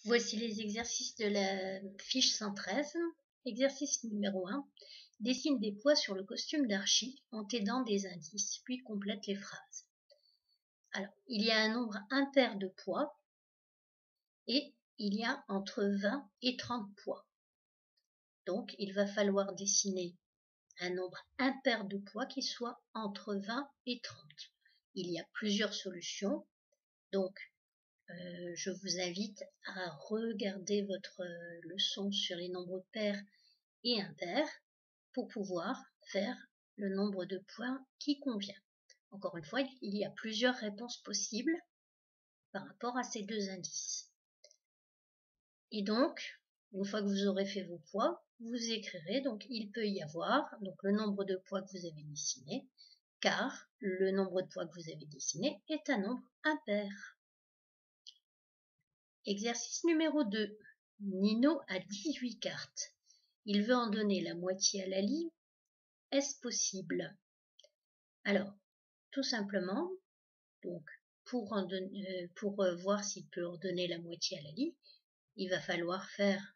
Voici les exercices de la fiche 113. Exercice numéro 1. Dessine des poids sur le costume d'Archie en t'aidant des indices, puis complète les phrases. Alors, il y a un nombre impair de poids et il y a entre 20 et 30 poids. Donc, il va falloir dessiner un nombre impair de poids qui soit entre 20 et 30. Il y a plusieurs solutions. Donc, je vous invite à regarder votre leçon sur les nombres pairs et impairs pour pouvoir faire le nombre de points qui convient. Encore une fois, il y a plusieurs réponses possibles par rapport à ces deux indices. Et donc, une fois que vous aurez fait vos poids, vous écrirez, donc il peut y avoir donc le nombre de poids que vous avez dessiné, car le nombre de poids que vous avez dessiné est un nombre impair. Exercice numéro 2. Nino a 18 cartes. Il veut en donner la moitié à Lali. Est-ce possible? Alors, tout simplement, donc, pour voir s'il peut en donner la moitié à Lali, il va falloir faire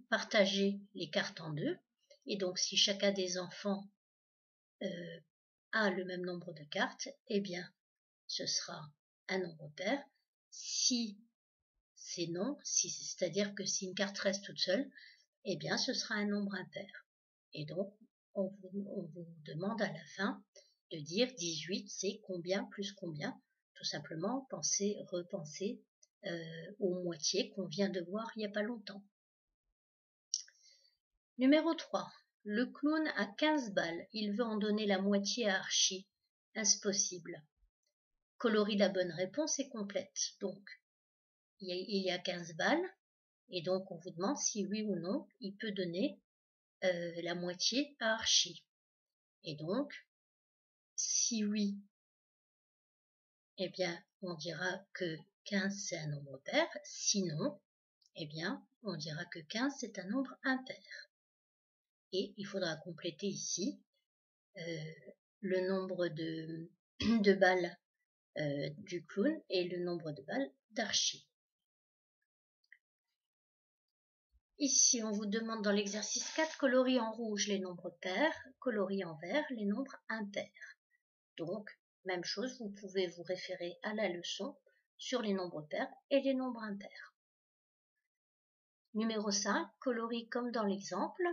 partager les cartes en deux. Et donc, si chacun des enfants a le même nombre de cartes, eh bien, ce sera un nombre pair. Si c'est non, c'est-à-dire que si une carte reste toute seule, eh bien ce sera un nombre impair. Et donc on vous demande à la fin de dire 18 c'est combien plus combien. Tout simplement repenser aux moitiés qu'on vient de voir il n'y a pas longtemps. Numéro 3. Le clown a 15 balles. Il veut en donner la moitié à Archie. Est-ce possible? Colorie la bonne réponse et complète. Donc, il y a 15 balles, et donc on vous demande si oui ou non il peut donner la moitié à Archie. Et donc, si oui, eh bien, on dira que 15 c'est un nombre pair. Sinon, eh bien, on dira que 15 c'est un nombre impair. Et il faudra compléter ici le nombre de balles du clown et le nombre de balles d'Archie. Ici, on vous demande dans l'exercice 4, colorie en rouge les nombres pairs, colorie en vert les nombres impairs. Donc, même chose, vous pouvez vous référer à la leçon sur les nombres pairs et les nombres impairs. Numéro 5, colorie comme dans l'exemple.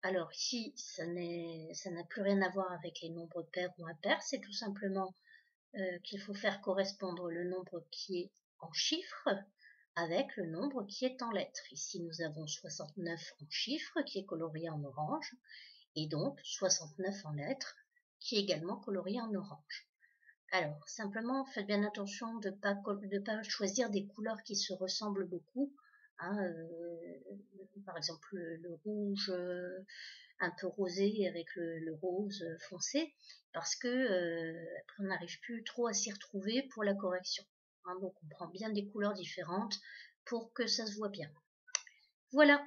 Alors ici, ça n'a plus rien à voir avec les nombres pairs ou impairs, c'est tout simplement qu'il faut faire correspondre le nombre qui est en chiffres avec le nombre qui est en lettres. Ici, nous avons 69 en chiffres qui est colorié en orange et donc 69 en lettres qui est également colorié en orange. Alors, simplement, faites bien attention de ne pas choisir des couleurs qui se ressemblent beaucoup. Hein, par exemple, le rouge un peu rosé avec le rose foncé, parce que après on n'arrive plus trop à s'y retrouver pour la correction. Hein, donc on prend bien des couleurs différentes pour que ça se voit bien. Voilà.